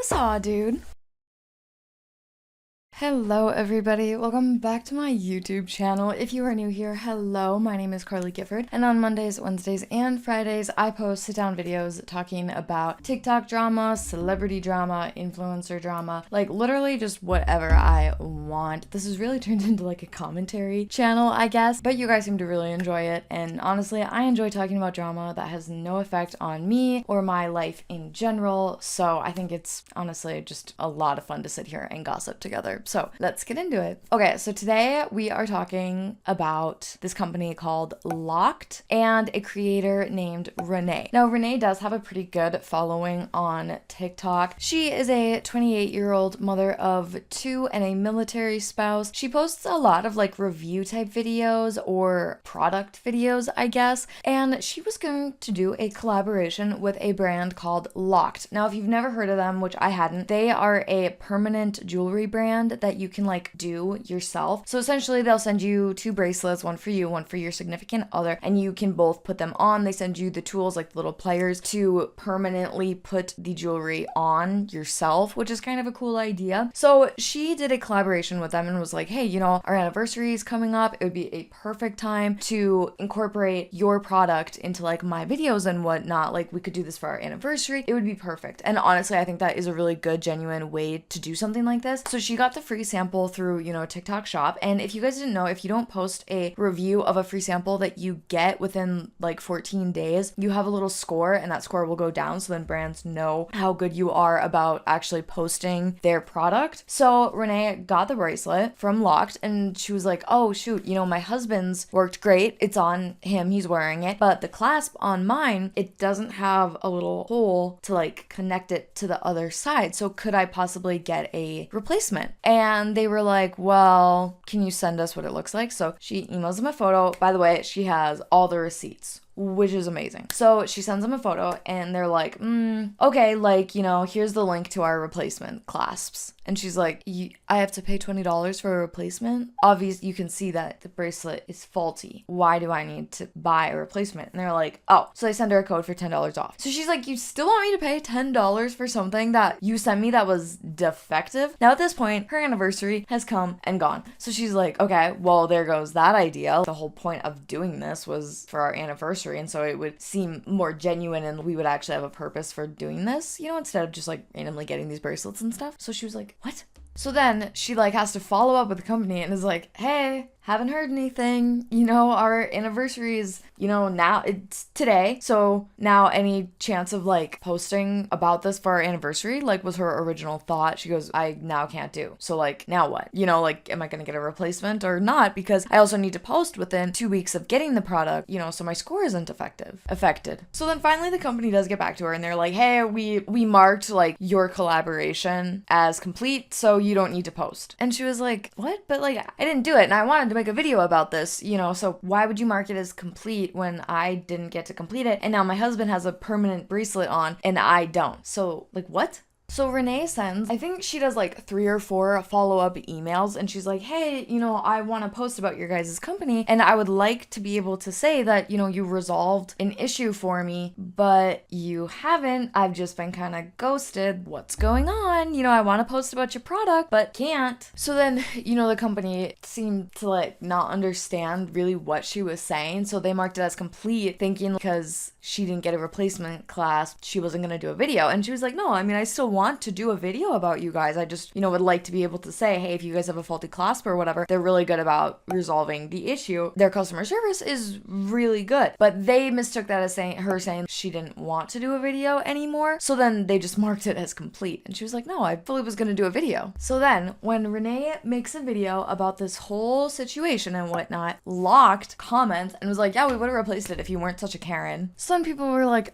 What's up, dude? Hello everybody, welcome back to my YouTube channel. If you are new here, hello, my name is Carly Gifford, and on Mondays, Wednesdays, and Fridays, I post sit-down videos talking about TikTok drama, celebrity drama, influencer drama, like literally just whatever I want. This has really turned into like a commentary channel, I guess, but you guys seem to really enjoy it, and honestly, I enjoy talking about drama that has no effect on me or my life in general, so I think it's honestly just a lot of fun to sit here and gossip together. So let's get into it. Okay, so today we are talking about this company called Locked and a creator named Renee. Now, Renee does have a pretty good following on TikTok. She is a 28-year-old mother of two and a military spouse. She posts a lot of like review type videos or product videos, I guess, and she was going to do a collaboration with a brand called Locked. Now, if you've never heard of them, which I hadn't, they are a permanent jewelry brand that you can like do yourself. So essentially they'll send you two bracelets, one for you, one for your significant other, and you can both put them on. They send you the tools like little pliers to permanently put the jewelry on yourself, which is kind of a cool idea. So she did a collaboration with them and was like, hey, you know, our anniversary is coming up. It would be a perfect time to incorporate your product into like my videos and whatnot. Like we could do this for our anniversary. It would be perfect. And honestly, I think that is a really good, genuine way to do something like this. So she got the free sample through, TikTok shop. And if you guys didn't know, if you don't post a review of a free sample that you get within like 14 days, you have a little score and that score will go down. So then brands know how good you are about actually posting their product. So Renee got the bracelet from Locked and she was like, oh shoot, my husband's worked great. It's on him. He's wearing it. But the clasp on mine, it doesn't have a little hole to like connect it to the other side. So could I possibly get a replacement? And they were like, well, can you send us what it looks like? So she emails them a photo. By the way, she has all the receipts, which is amazing. So she sends them a photo and they're like, okay, like, here's the link to our replacement clasps. And she's like, I have to pay $20 for a replacement? Obviously, you can see that the bracelet is faulty. Why do I need to buy a replacement? And they're like, oh, so they send her a code for $10 off. So she's like, you still want me to pay $10 for something that you sent me that was defective? Now at this point, her anniversary has come and gone. So she's like, okay, well, there goes that idea. The whole point of doing this was for our anniversary. And so it would seem more genuine and we would actually have a purpose for doing this, instead of just like randomly getting these bracelets and stuff. So she was like, what? So then she like has to follow up with the company and is like, hey, haven't heard anything. Our anniversary is, now it's today. So now any chance of like posting about this for our anniversary, like was her original thought. She goes, I now can't do. So like, now what? Like, am I going to get a replacement or not? Because I also need to post within 2 weeks of getting the product, so my score isn't affected. So then finally the company does get back to her and they're like, hey, we marked like your collaboration as complete. So you don't need to post. And she was like, what? But like, I didn't do it. And I wanted to make a video about this, so why would you mark it as complete when I didn't get to complete it? And now my husband has a permanent bracelet on and I don't. So like, what? So Renee sends, I think she does like 3 or 4 follow-up emails and she's like, hey, I want to post about your guys' company and I would like to be able to say that, you resolved an issue for me, but you haven't. I've just been kind of ghosted. What's going on? I want to post about your product, but can't. So then, the company seemed to like not understand really what she was saying. So they marked it as complete, thinking because she didn't get a replacement class, she wasn't going to do a video. And she was like, no, I still want to do a video about you guys. I just, would like to be able to say, hey, if you guys have a faulty clasp or whatever, they're really good about resolving the issue. Their customer service is really good. But they mistook that as saying she didn't want to do a video anymore. So then they just marked it as complete. And she was like, no, I fully was going to do a video. So then when Renee makes a video about this whole situation and whatnot, Locked comments and was like, yeah, we would have replaced it if you weren't such a Karen. Some people were like,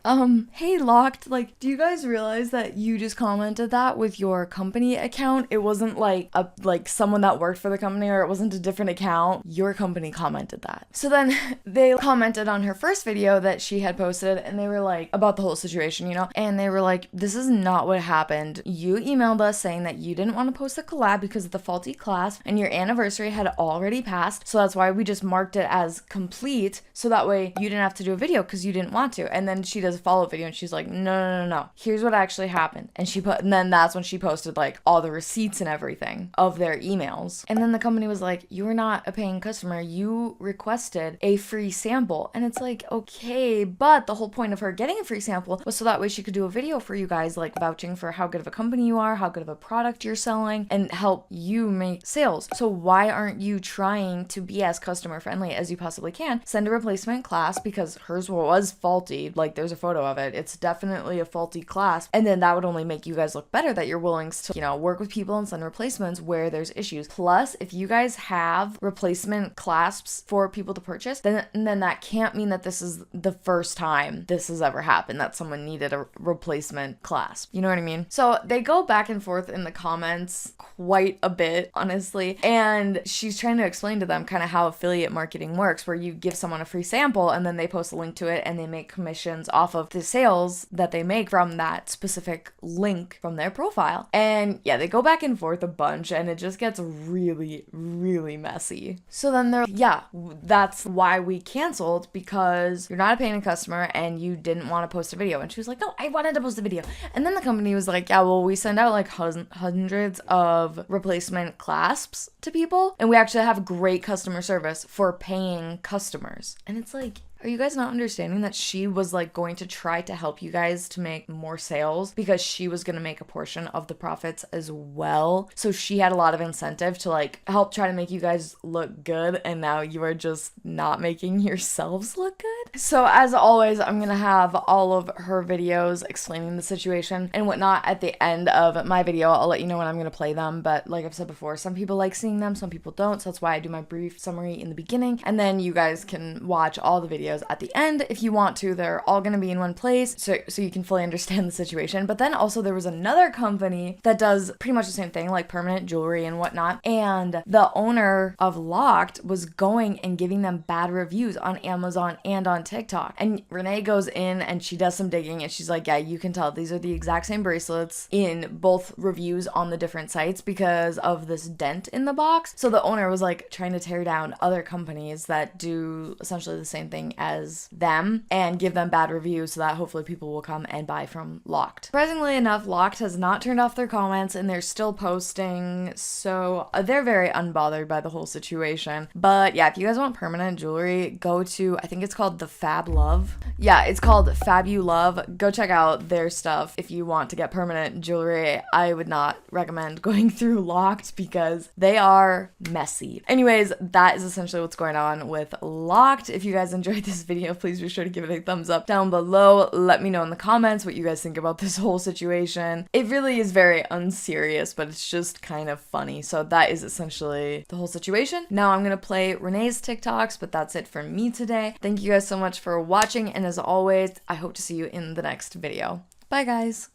hey, Locked, like, do you guys realize that you just commented that with your company account? It wasn't like someone that worked for the company, or it wasn't a different account. Your company commented that. So then they commented on her first video that she had posted and they were like, about the whole situation, and they were like, this is not what happened. You emailed us saying that you didn't want to post a collab because of the faulty clasp and your anniversary had already passed. So that's why we just marked it as complete. So that way you didn't have to do a video because you didn't want to. And then she does a follow-up video and she's like, no. Here's what actually happened. And she and then that's when she posted like all the receipts and everything of their emails. And then the company was like, you're not a paying customer. You requested a free sample. And it's like, okay, but the whole point of her getting a free sample was so that way she could do a video for you guys, like vouching for how good of a company you are, how good of a product you're selling, and help you make sales. So why aren't you trying to be as customer friendly as you possibly can? Send a replacement clasp, because hers was faulty. Like, there's a photo of it. It's definitely a faulty clasp. And then that would only make you guys look better, that you're willing to, you know, work with people and send replacements where there's issues. Plus, if you guys have replacement clasps for people to purchase, then that can't mean that this is the first time this has ever happened, that someone needed a replacement clasp. You know what I mean? So they go back and forth in the comments quite a bit, honestly. And she's trying to explain to them kind of how affiliate marketing works, where you give someone a free sample and then they post a link to it and they make commissions off of the sales that they make from that specific link from their profile. And yeah, they go back and forth a bunch and it just gets really, really messy. So then they're, yeah, that's why we canceled, because you're not a paying customer and you didn't want to post a video. And she was like, no, I wanted to post a video. And then the company was like, yeah, well, we send out like hundreds of replacement clasps to people, and we actually have great customer service for paying customers. And it's like, are you guys not understanding that she was like going to try to help you guys to make more sales, because she was going to make a portion of the profits as well? So she had a lot of incentive to like help try to make you guys look good, and now you are just not making yourselves look good. So as always, I'm going to have all of her videos explaining the situation and whatnot at the end of my video. I'll let you know when I'm going to play them, but like I've said before, some people like seeing them, some people don't. So that's why I do my brief summary in the beginning, and then you guys can watch all the videos at the end if you want to. They're all going to be in one place, so you can fully understand the situation. But then also there was another company that does pretty much the same thing, like permanent jewelry and whatnot, and the owner of Locked was going and giving them bad reviews on Amazon and on TikTok. And Renee goes in and she does some digging, and she's like, yeah, you can tell these are the exact same bracelets in both reviews on the different sites because of this dent in the box. So the owner was like trying to tear down other companies that do essentially the same thing as them and give them bad reviews so that hopefully people will come and buy from Locked. Surprisingly enough, Locked has not turned off their comments and they're still posting, so they're very unbothered by the whole situation. But yeah, if you guys want permanent jewelry, go to, I think it's called the Fab Love. Yeah, it's called Fabulove. Go check out their stuff if you want to get permanent jewelry. I would not recommend going through Locked because they are messy. Anyways, that is essentially what's going on with Locked. If you guys enjoyed this video, please be sure to give it a thumbs up down below. Let me know in the comments what you guys think about this whole situation. It really is very unserious, but it's just kind of funny. So that is essentially the whole situation. Now I'm gonna play Renee's TikToks, but that's it for me today. Thank you guys so much for watching, and as always, I hope to see you in the next video. Bye guys.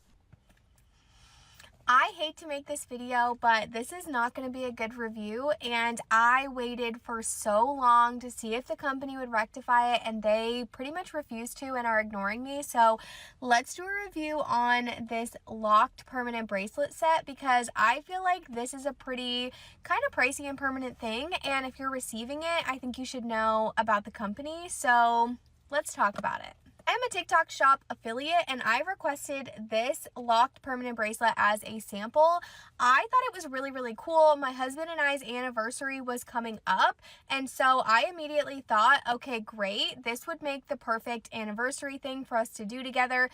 I hate to make this video, but this is not going to be a good review, and I waited for so long to see if the company would rectify it, and they pretty much refused to and are ignoring me. So let's do a review on this Locked permanent bracelet set, because I feel like this is a pretty kind of pricey and permanent thing, and if you're receiving it, I think you should know about the company. So let's talk about it. I'm a TikTok shop affiliate, and I requested this Locked permanent bracelet as a sample. I thought it was really, really cool. My husband and I's anniversary was coming up, and so I immediately thought, okay, great. This would make the perfect anniversary thing for us to do together.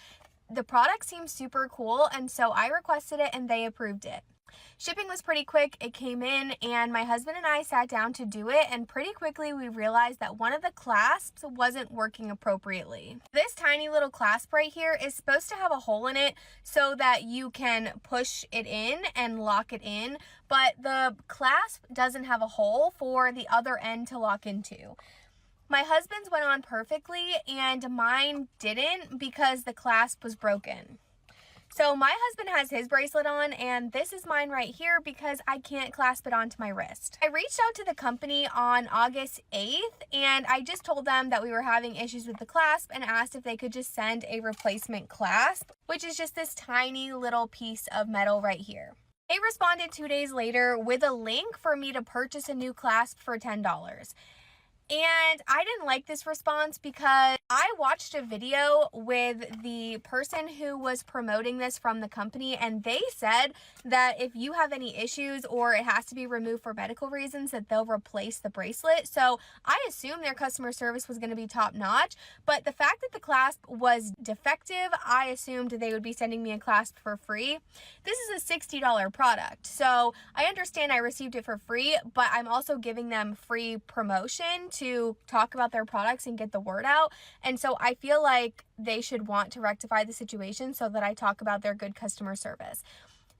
The product seems super cool, and so I requested it and they approved it. Shipping was pretty quick. It came in and my husband and I sat down to do it, and pretty quickly we realized that one of the clasps wasn't working appropriately. This tiny little clasp right here is supposed to have a hole in it so that you can push it in and lock it in, but the clasp doesn't have a hole for the other end to lock into. My husband's went on perfectly and mine didn't because the clasp was broken. So my husband has his bracelet on, and this is mine right here because I can't clasp it onto my wrist. I reached out to the company on August 8th, and I just told them that we were having issues with the clasp and asked if they could just send a replacement clasp, which is just this tiny little piece of metal right here. They responded 2 days later with a link for me to purchase a new clasp for $10. And I didn't like this response because I watched a video with the person who was promoting this from the company, and they said that if you have any issues or it has to be removed for medical reasons, that they'll replace the bracelet. So I assumed their customer service was going to be top notch, but the fact that the clasp was defective, I assumed they would be sending me a clasp for free. This is a $60 product, so I understand I received it for free, but I'm also giving them free promotion to talk about their products and get the word out. And so I feel like they should want to rectify the situation so that I talk about their good customer service.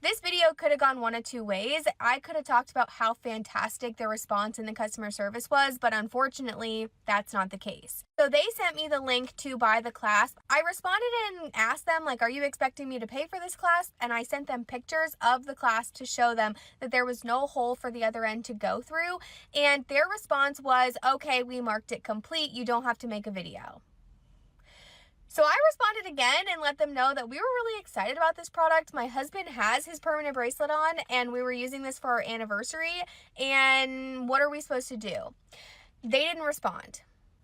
This video could have gone one of two ways. I could have talked about how fantastic the response and the customer service was, but unfortunately, that's not the case. So they sent me the link to buy the clasp. I responded and asked them, like, are you expecting me to pay for this clasp? And I sent them pictures of the clasp to show them that there was no hole for the other end to go through. And their response was, okay, we marked it complete. You don't have to make a video. So I responded again and let them know that we were really excited about this product. My husband has his permanent bracelet on, and we were using this for our anniversary. And what are we supposed to do? They didn't respond.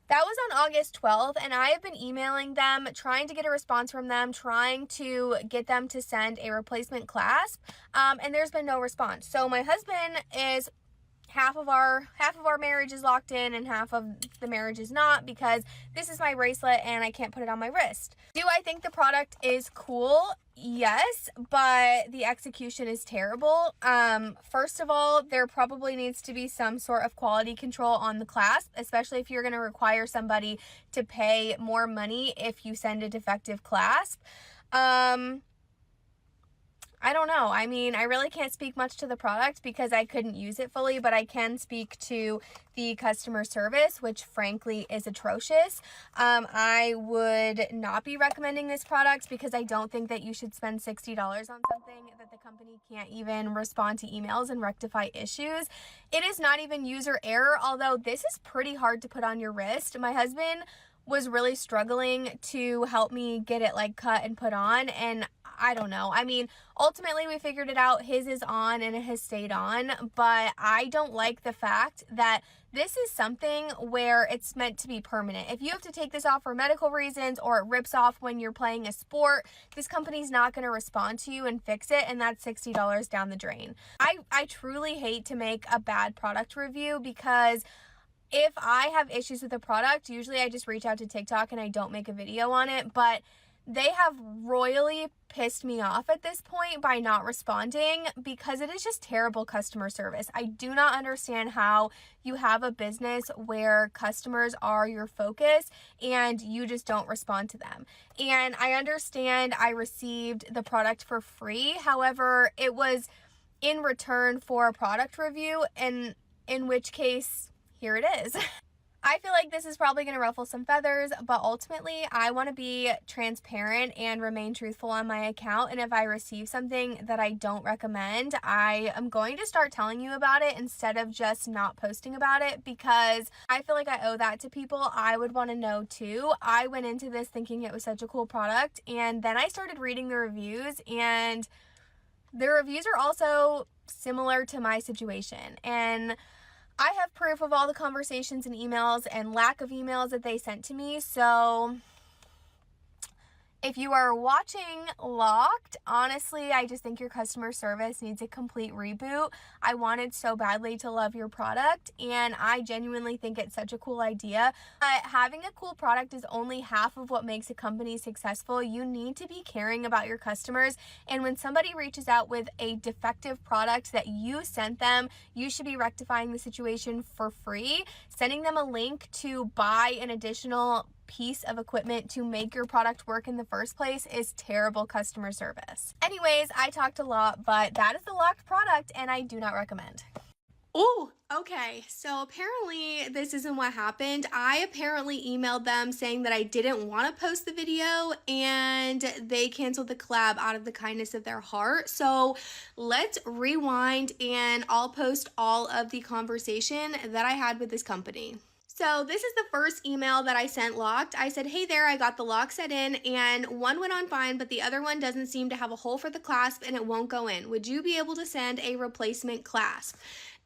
That was on August 12th, and I have been emailing them, trying to get a response from them, trying to get them to send a replacement clasp, and there's been no response. So my husband is half of our marriage is locked in and half of the marriage is not, because this is my bracelet and I can't put it on my wrist. Do I think the product is cool? Yes, but the execution is terrible. First of all, there probably needs to be some sort of quality control on the clasp, especially if you're going to require somebody to pay more money if you send a defective clasp. I don't know. I mean, I really can't speak much to the product because I couldn't use it fully, but I can speak to the customer service, which frankly is atrocious. I would not be recommending this product because I don't think that you should spend $60 on something that the company can't even respond to emails and rectify issues. It is not even user error, although this is pretty hard to put on your wrist. My husband was really struggling to help me get it like cut and put on, and I don't know. I mean, ultimately we figured it out. His is on and it has stayed on, but I don't like the fact that this is something where it's meant to be permanent. If you have to take this off for medical reasons or it rips off when you're playing a sport, this company's not going to respond to you and fix it, and that's $60 down the drain. I truly hate to make a bad product review because if I have issues with a product, usually I just reach out to TikTok and I don't make a video on it, but they have royally pissed me off at this point by not responding because it is just terrible customer service. I do not understand how you have a business where customers are your focus and you just don't respond to them. And I understand I received the product for free. However, it was in return for a product review, and in which case, here it is. I feel like this is probably going to ruffle some feathers, but ultimately I want to be transparent and remain truthful on my account. And if I receive something that I don't recommend, I am going to start telling you about it instead of just not posting about it, because I feel like I owe that to people. I would want to know too. I went into this thinking it was such a cool product, and then I started reading the reviews, and the reviews are also similar to my situation. And I have proof of all the conversations and emails and lack of emails that they sent to me. So if you are watching Locked, honestly, I just think your customer service needs a complete reboot. I wanted so badly to love your product, and I genuinely think it's such a cool idea. But having a cool product is only half of what makes a company successful. You need to be caring about your customers, and when somebody reaches out with a defective product that you sent them, you should be rectifying the situation for free. Sending them a link to buy an additional piece of equipment to make your product work in the first place is terrible customer service. Anyways, I talked a lot, but that is the Locked product, and I do not recommend. Oh, okay. So apparently this isn't what happened. I apparently emailed them saying that I didn't want to post the video, and they canceled the collab out of the kindness of their heart. So let's rewind and I'll post all of the conversation that I had with this company. So this is the first email that I sent Locked. I said, hey there, I got the lock set in and one went on fine, but the other one doesn't seem to have a hole for the clasp and it won't go in. Would you be able to send a replacement clasp?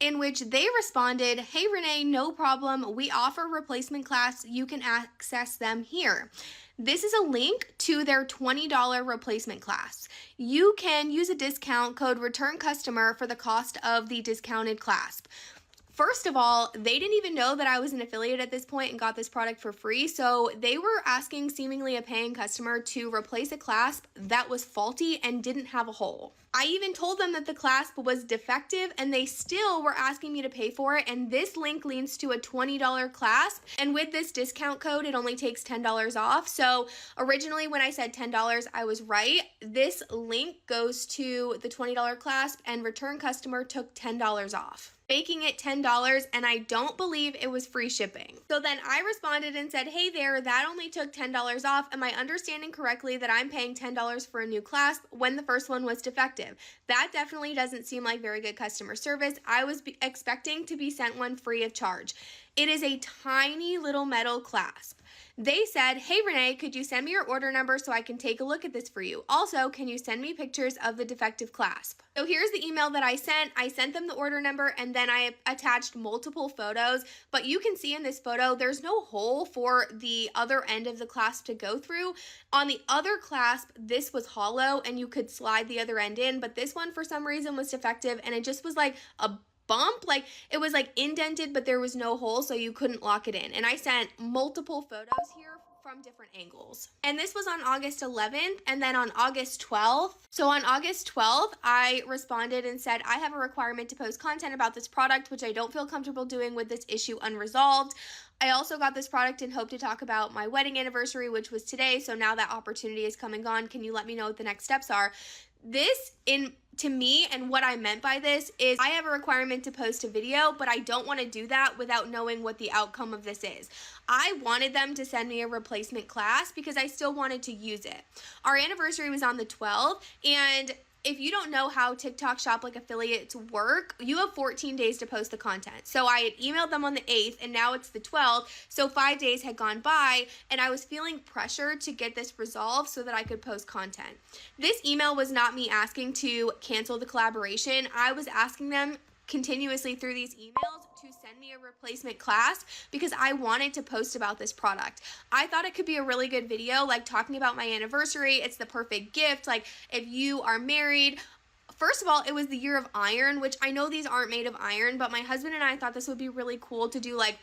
in which they responded, "Hey Renee, no problem. We offer replacement class. You can access them here." This is a link to their $20 replacement class. You can use a discount code return customer for the cost of the discounted clasp. First of all, they didn't even know that I was an affiliate at this point and got this product for free. So they were asking seemingly a paying customer to replace a clasp that was faulty and didn't have a hole. I even told them that the clasp was defective and they still were asking me to pay for it. And this link leads to a $20 clasp. And with this discount code, it only takes $10 off. So originally when I said $10, I was right. This link goes to the $20 clasp and return customer took $10 off, making it $10, and I don't believe it was free shipping. So then I responded and said, "Hey there, that only took $10 off. Am I understanding correctly that I'm paying $10 for a new clasp when the first one was defective? That definitely doesn't seem like very good customer service. I was expecting to be sent one free of charge. It is a tiny little metal clasp." They said, "Hey Renee, could you send me your order number so I can take a look at this for you? Also, can you send me pictures of the defective clasp?" So here's the email that I sent. I sent them the order number and then I attached multiple photos, but you can see in this photo, there's no hole for the other end of the clasp to go through. On the other clasp, this was hollow and you could slide the other end in, but this one for some reason was defective and it just was like a bump, like it was like indented, but there was no hole, so you couldn't lock it in. And I sent multiple photos here from different angles. And this was on August 11th and then on August 12th. So on August 12th, I responded and said, "I have a requirement to post content about this product, which I don't feel comfortable doing with this issue unresolved. I also got this product and hope to talk about my wedding anniversary, which was today. So now that opportunity is come and gone. Can you let me know what the next steps are?" This, to me, and what I meant by this is I have a requirement to post a video, but I don't want to do that without knowing what the outcome of this is. I wanted them to send me a replacement class because I still wanted to use it. Our anniversary was on the 12th, and if you don't know how TikTok Shop like affiliates work, you have 14 days to post the content. So I had emailed them on the 8th and now it's the 12th. So 5 days had gone by and I was feeling pressure to get this resolved so that I could post content. This email was not me asking to cancel the collaboration. I was asking them continuously through these emails to send me a replacement class because I wanted to post about this product. I thought it could be a really good video, like talking about my anniversary. It's the perfect gift. Like if you are married, first of all, it was the year of iron, which I know these aren't made of iron, but my husband and I thought this would be really cool to do like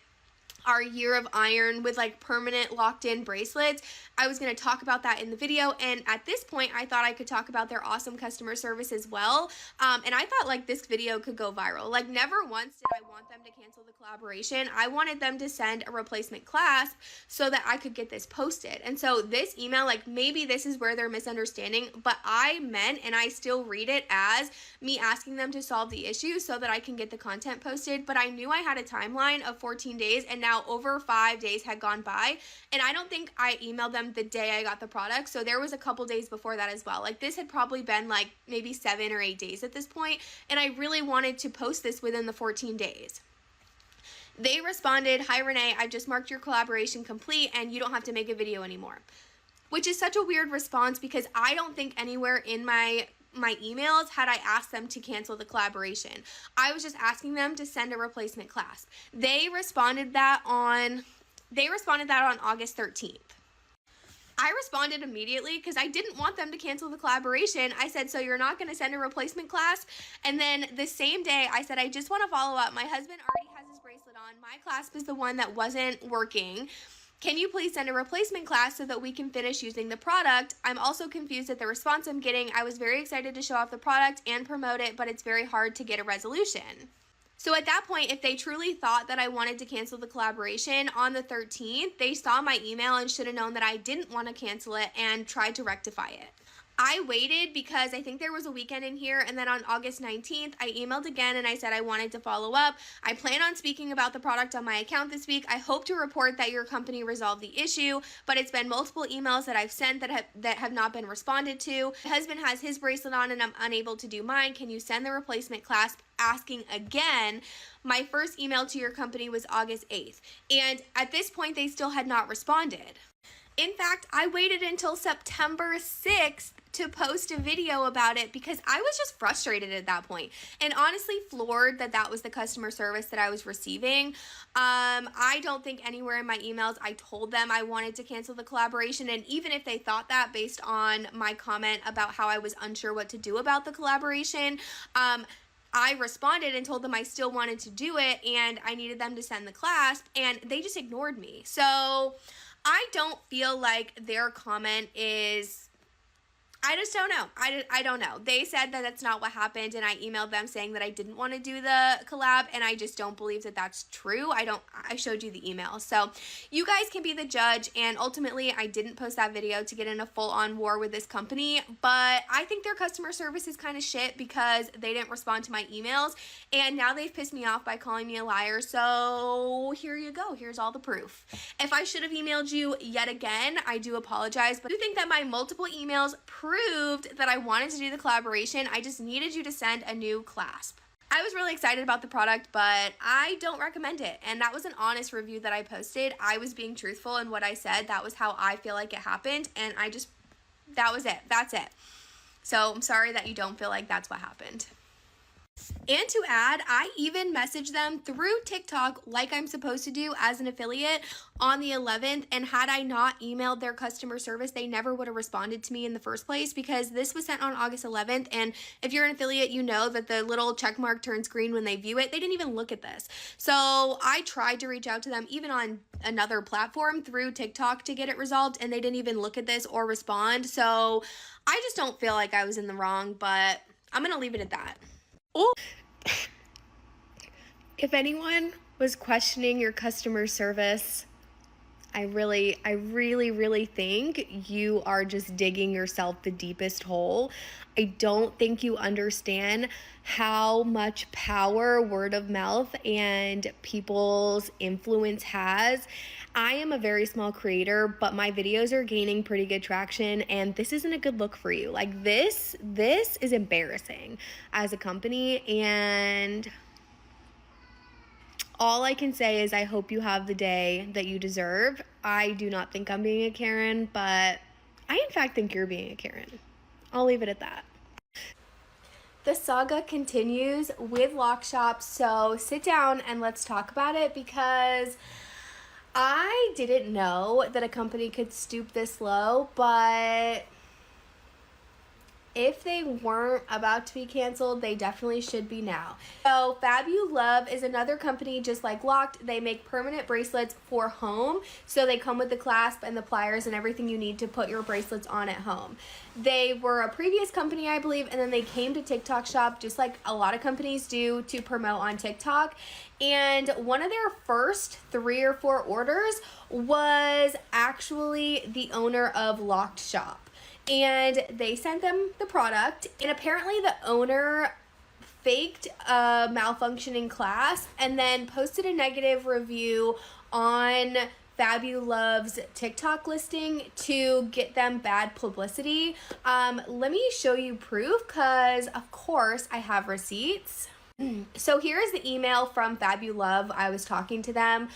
our year of iron with like permanent locked in bracelets. I was going to talk about that in the video, and at this point I thought I could talk about their awesome customer service as well, and I thought like this video could go viral. Like never once did I want them to cancel the collaboration. I wanted them to send a replacement clasp so that I could get this posted. And so this email, like maybe this is where they're misunderstanding, but I meant, and I still read it as me asking them to solve the issue so that I can get the content posted. But I knew I had a timeline of 14 days and now over 5 days had gone by, and I don't think I emailed them the day I got the product, so there was a couple days before that as well. Like this had probably been like maybe 7 or 8 days at this point, and I really wanted to post this within the 14 days. They responded, "Hi Renee, I've just marked your collaboration complete and you don't have to make a video anymore," which is such a weird response because I don't think anywhere in my emails had I asked them to cancel the collaboration. I was just asking them to send a replacement clasp. They responded that on August 13th. I responded immediately because I didn't want them to cancel the collaboration. I said, "So you're not going to send a replacement clasp?" And then the same day I said, "I just want to follow up. My husband already has his bracelet on. My clasp is the one that wasn't working. Can you please send a replacement class so that we can finish using the product? I'm also confused at the response I'm getting. I was very excited to show off the product and promote it, but it's very hard to get a resolution." So at that point, if they truly thought that I wanted to cancel the collaboration on the 13th, they saw my email and should have known that I didn't want to cancel it and tried to rectify it. I waited because I think there was a weekend in here, and then on August 19th, I emailed again and I said I wanted to follow up. I plan on speaking about the product on my account this week. I hope to report that your company resolved the issue, but it's been multiple emails that I've sent that have not been responded to. My husband has his bracelet on and I'm unable to do mine. Can you send the replacement clasp? Asking again. My first email to your company was August 8th, and at this point, they still had not responded. In fact, I waited until September 6th to post a video about it because I was just frustrated at that point and honestly floored that that was the customer service that I was receiving. I don't think anywhere in my emails I told them I wanted to cancel the collaboration, and even if they thought that based on my comment about how I was unsure what to do about the collaboration, I responded and told them I still wanted to do it and I needed them to send the clasp, and they just ignored me. So I don't feel like their comment is, I just don't know. I don't know. They said that that's not what happened, and I emailed them saying that I didn't want to do the collab, and I just don't believe that that's true. I showed you the email. So you guys can be the judge, and ultimately I didn't post that video to get in a full-on war with this company, but I think their customer service is kind of shit because they didn't respond to my emails, and now they've pissed me off by calling me a liar. So here you go. Here's all the proof. If I should have emailed you yet again, I do apologize, but I do think that my multiple emails proved that I wanted to do the collaboration. I just needed you to send a new clasp. I was really excited about the product, but I don't recommend it. And that was an honest review that I posted. I was being truthful in what I said. That was how I feel like it happened. And that was it. That's it. So I'm sorry that you don't feel like that's what happened. And to add, I even messaged them through TikTok like I'm supposed to do as an affiliate on the 11th. And had I not emailed their customer service, they never would have responded to me in the first place because this was sent on August 11th. And if you're an affiliate, you know that the little check mark turns green when they view it. They didn't even look at this. So I tried to reach out to them even on another platform through TikTok to get it resolved, and they didn't even look at this or respond. So I just don't feel like I was in the wrong, but I'm going to leave it at that. Oh. If anyone was questioning your customer service, I really think you are just digging yourself the deepest hole. I don't think you understand how much power word of mouth and people's influence has. I am a very small creator, but my videos are gaining pretty good traction, and this isn't a good look for you. Like this is embarrassing as a company, and all I can say is I hope you have the day that you deserve. I do not think I'm being a Karen, but I in fact think you're being a Karen. I'll leave it at that. The saga continues with Lock Shop, so sit down and let's talk about it because I didn't know that a company could stoop this low, but if they weren't about to be canceled, they definitely should be now. So Fabulove is another company just like Locked. They make permanent bracelets for home. So they come with the clasp and the pliers and everything you need to put your bracelets on at home. They were a previous company, I believe, and then they came to TikTok Shop just like a lot of companies do to promote on TikTok. And one of their first 3 or 4 orders was actually the owner of Locked Shop. And they sent them the product, and apparently the owner faked a malfunctioning clasp and then posted a negative review on Fabulove's TikTok listing to get them bad publicity. Let me show you proof because, of course, I have receipts. So here is the email from Fabulove. I was talking to them.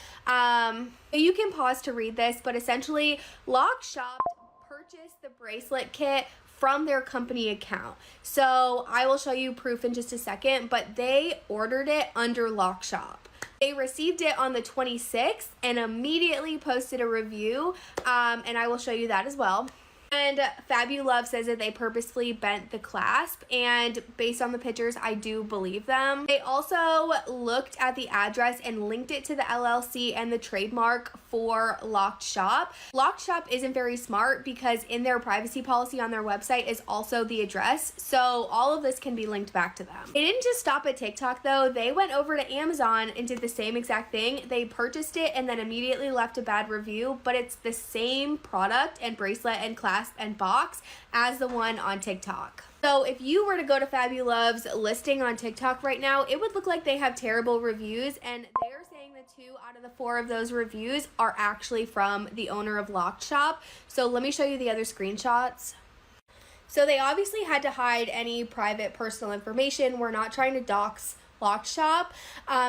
You can pause to read this, but essentially, Lock Shop purchased the bracelet kit from their company account. So I will show you proof in just a second, but they ordered it under Lock Shop. They received it on the 26th and immediately posted a review, and I will show you that as well. And Fabulove says that they purposefully bent the clasp, and based on the pictures, I do believe them. They also looked at the address and linked it to the LLC and the trademark for Locked Shop. Locked Shop isn't very smart because in their privacy policy on their website is also the address, so all of this can be linked back to them. They didn't just stop at TikTok though. They went over to Amazon and did the same exact thing. They purchased it and then immediately left a bad review, but it's the same product and bracelet and clasp and box as the one on TikTok. So if you were to go to Fabulove's listing on TikTok right now, it would look like they have terrible reviews, and they are saying that 2 out of the 4 of those reviews are actually from the owner of Locked Shop. So let me show you the other screenshots. So they obviously had to hide any private personal information. We're not trying to dox lock shop.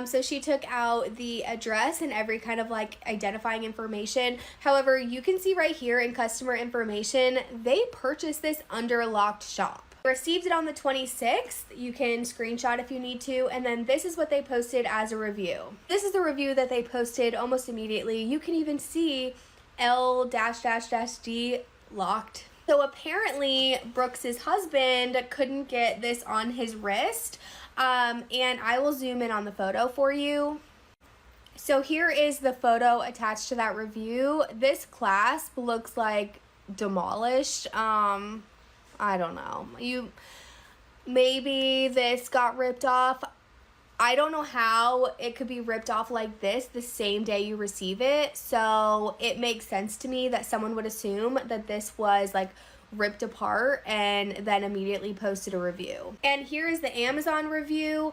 So she took out the address and every kind of like identifying information. However, you can see right here in customer information, they purchased this under locked shop. Received it on the 26th. You can screenshot if you need to. And then this is what they posted as a review. This is the review that they posted almost immediately. You can even see L-D locked. So apparently Brooks's husband couldn't get this on his wrist. And I will zoom in on the photo for you. So here is the photo attached to that review. This clasp looks like demolished. I don't know. Maybe this got ripped off. I don't know how it could be ripped off like this the same day you receive it. So it makes sense to me that someone would assume that this was like ripped apart and then immediately posted a review. And here is the Amazon review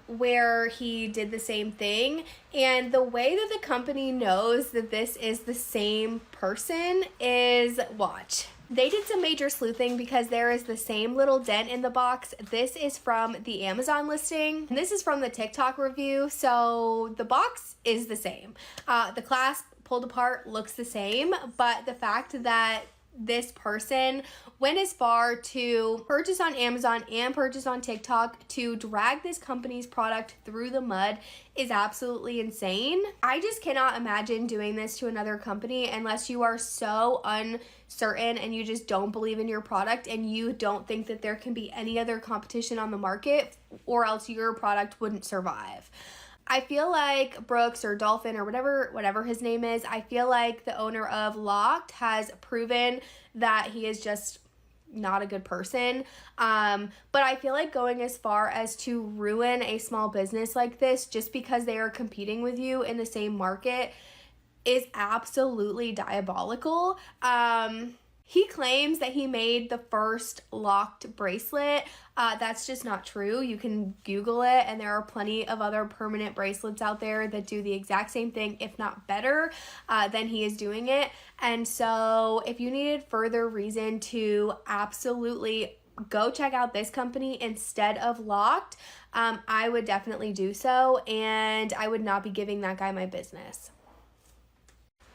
where he did the same thing. And the way that the company knows that this is the same person is, watch. They did some major sleuthing because there is the same little dent in the box. This is from the Amazon listing, and this is from the TikTok review, so the box is the same. The clasp pulled apart looks the same, but the fact that this person went as far to purchase on Amazon and purchase on TikTok to drag this company's product through the mud is absolutely insane. I just cannot imagine doing this to another company unless you are so uncertain and you just don't believe in your product and you don't think that there can be any other competition on the market, or else your product wouldn't survive. I feel like Brooks or Dolphin or whatever his name is, I feel like the owner of Locked has proven that he is just not a good person. But I feel like going as far as to ruin a small business like this just because they are competing with you in the same market is absolutely diabolical. He claims that he made the first locked bracelet. That's just not true. You can Google it, and there are plenty of other permanent bracelets out there that do the exact same thing, if not better, than he is doing it. And so if you needed further reason to absolutely go check out this company instead of Locked, I would definitely do so, and I would not be giving that guy my business.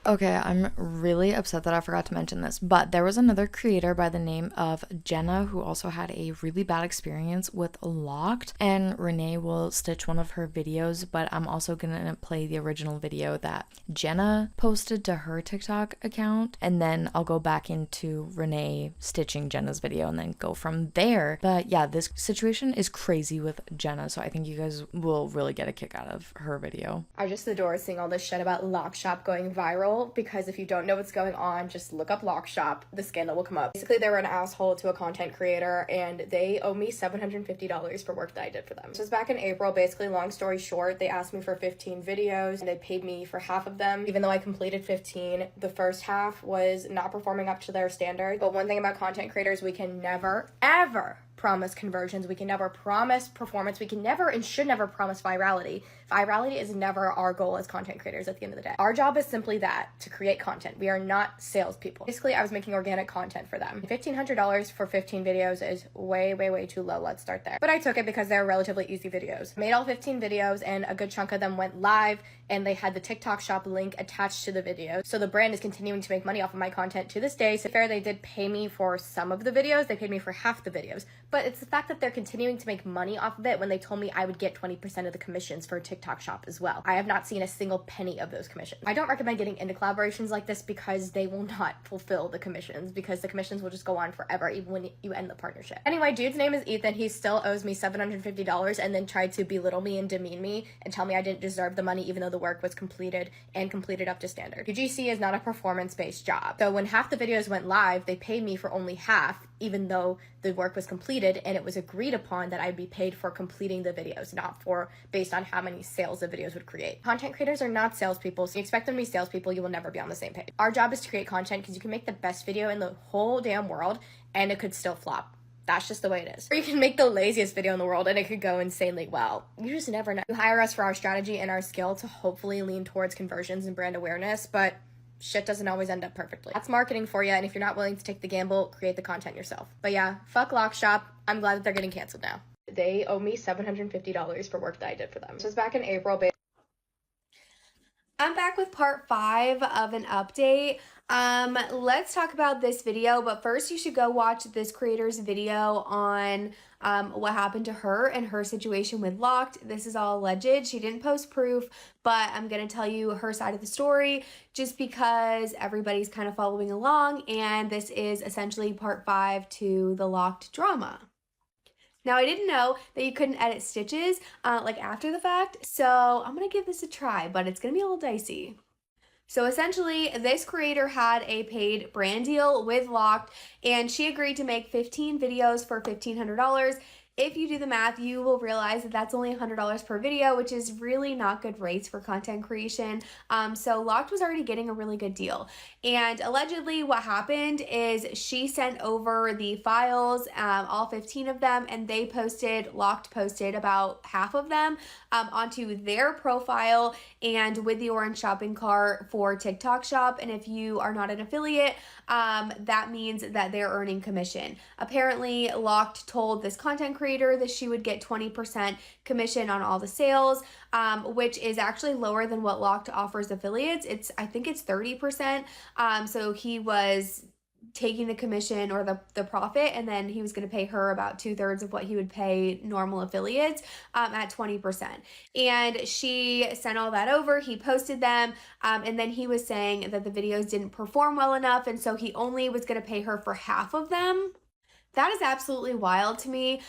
Okay, I'm really upset that I forgot to mention this, but there was another creator by the name of Jenna who also had a really bad experience with Locked, and Renee will stitch one of her videos, but I'm also gonna play the original video that Jenna posted to her TikTok account, and then I'll go back into Renee stitching Jenna's video and then go from there. But yeah, this situation is crazy with Jenna, so I think you guys will really get a kick out of her video. I just adore seeing all this shit about Lock Shop going viral, because if you don't know what's going on, just look up Lock Shop. The scandal will come up. Basically, they were an asshole to a content creator, and they owe me $750 for work that I did for them. This was back in April. Basically, long story short, they asked me for 15 videos, and they paid me for half of them. Even though I completed 15, the first half was not performing up to their standards. But one thing about content creators, we can never, ever promise conversions. We can never promise performance. We can never and should never promise virality. Virality is never our goal as content creators at the end of the day. Our job is simply that, to create content. We are not salespeople. Basically, I was making organic content for them. $1,500 for 15 videos is way, way, way too low. Let's start there. But I took it because they're relatively easy videos. Made all 15 videos, and a good chunk of them went live, and they had the TikTok shop link attached to the video. So the brand is continuing to make money off of my content to this day. So fair, they did pay me for some of the videos. They paid me for half the videos. But it's the fact that they're continuing to make money off of it when they told me I would get 20% of the commissions for a TikTok shop as well. I have not seen a single penny of those commissions. I don't recommend getting into collaborations like this because they will not fulfill the commissions, because the commissions will just go on forever even when you end the partnership. Anyway, dude's name is Ethan. He still owes me $750 and then tried to belittle me and demean me and tell me I didn't deserve the money even though the work was completed and completed up to standard. UGC is not a performance-based job. So when half the videos went live, they paid me for only half, even though the work was completed, and it was agreed upon that I'd be paid for completing the videos, not for based on how many sales the videos would create. Content creators are not salespeople, so you expect them to be salespeople, you will never be on the same page. Our job is to create content because you can make the best video in the whole damn world and it could still flop. That's just the way it is. Or you can make the laziest video in the world and it could go insanely well. You just never know. You hire us for our strategy and our skill to hopefully lean towards conversions and brand awareness, but shit doesn't always end up perfectly. That's marketing for you, and if you're not willing to take the gamble, create the content yourself. But yeah, fuck Lock Shop. I'm glad that they're getting canceled now. They owe me $750 for work that I did for them. This was back in April. I'm back with part 5 of an update. Let's talk about this video, but first you should go watch this creator's video on what happened to her and her situation with Locked. This is all alleged. She didn't post proof, but I'm going to tell you her side of the story just because everybody's kind of following along, and this is essentially part 5 to the Locked drama. Now, I didn't know that you couldn't edit stitches like after the fact, so I'm going to give this a try, but it's going to be a little dicey. So essentially, this creator had a paid brand deal with Locked, and she agreed to make 15 videos for $1,500. If you do the math, you will realize that that's only $100 per video, which is really not good rates for content creation. So Locked was already getting a really good deal. And allegedly what happened is she sent over the files, all 15 of them, and Locked posted about half of them onto their profile and with the orange shopping cart for TikTok Shop. And if you are not an affiliate, that means that they're earning commission. Apparently, Locked told this content creator that she would get 20% commission on all the sales, which is actually lower than what Locked offers affiliates. I think it's 30%. So he was taking the commission or the profit, and then he was going to pay her about 2/3 of what he would pay normal affiliates at 20%. And she sent all that over. He posted them, and then he was saying that the videos didn't perform well enough, and so he only was going to pay her for half of them. That is absolutely wild to me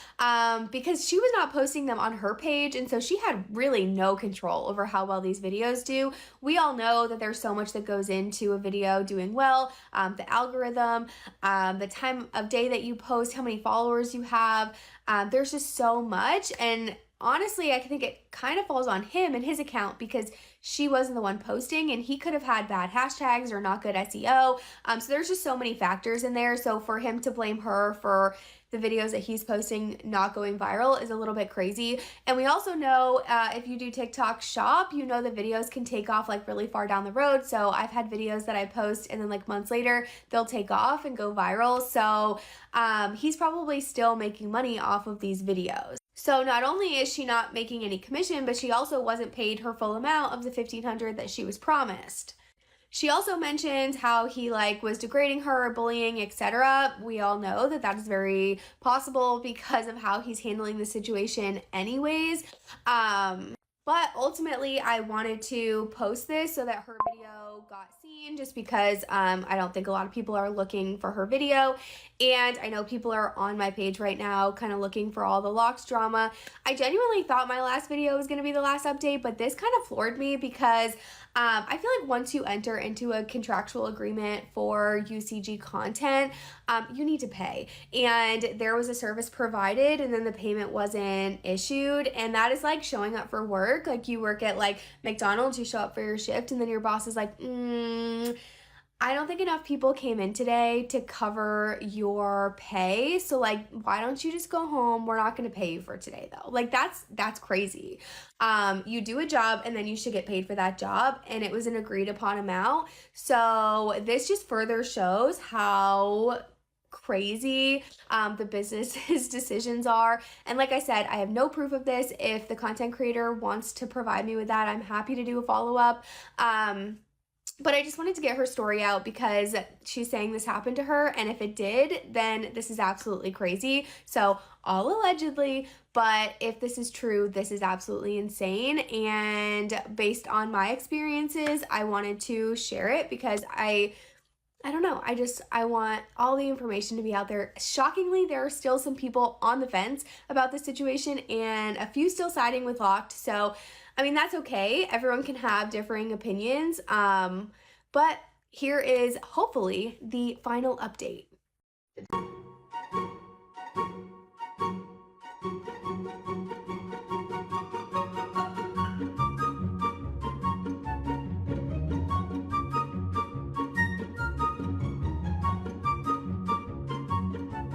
because she was not posting them on her page, and so she had really no control over how well these videos do. We all know that there's so much that goes into a video doing well, the algorithm, the time of day that you post, how many followers you have. There's just so much, and honestly, I think it kind of falls on him and his account because she wasn't the one posting, and he could have had bad hashtags or not good SEO. So there's just so many factors in there. So for him to blame her for the videos that he's posting not going viral is a little bit crazy. And we also know if you do TikTok Shop, you know the videos can take off like really far down the road. So I've had videos that I post and then like months later, they'll take off and go viral. So he's probably still making money off of these videos. So not only is she not making any commission, but she also wasn't paid her full amount of the $1,500 that she was promised. She also mentioned how he was degrading her, bullying, etc. We all know that that is very possible because of how he's handling the situation anyways. But ultimately, I wanted to post this so that her video got seen just because I don't think a lot of people are looking for her video. And I know people are on my page right now kind of looking for all the Locked drama. I genuinely thought my last video was going to be the last update, but this kind of floored me because I feel like once you enter into a contractual agreement for UCG content, you need to pay. And there was a service provided and then the payment wasn't issued. And that is like showing up for work. Like you work at like McDonald's, you show up for your shift and then your boss is like, I don't think enough people came in today to cover your pay. So like, why don't you just go home? We're not going to pay you for today though. Like that's crazy. You do a job and then you should get paid for that job. And it was an agreed upon amount. So this just further shows how crazy the business's decisions are. And like I said, I have no proof of this. If the content creator wants to provide me with that, I'm happy to do a follow-up. But I just wanted to get her story out because she's saying this happened to her, and if it did, then this is absolutely crazy. So all allegedly, but if this is true, this is absolutely insane. And based on my experiences, I wanted to share it because I don't know, I want all the information to be out there. Shockingly, there are still some people on the fence about the situation and a few still siding with Locked. So I mean, that's okay. Everyone can have differing opinions. But here is hopefully the final update.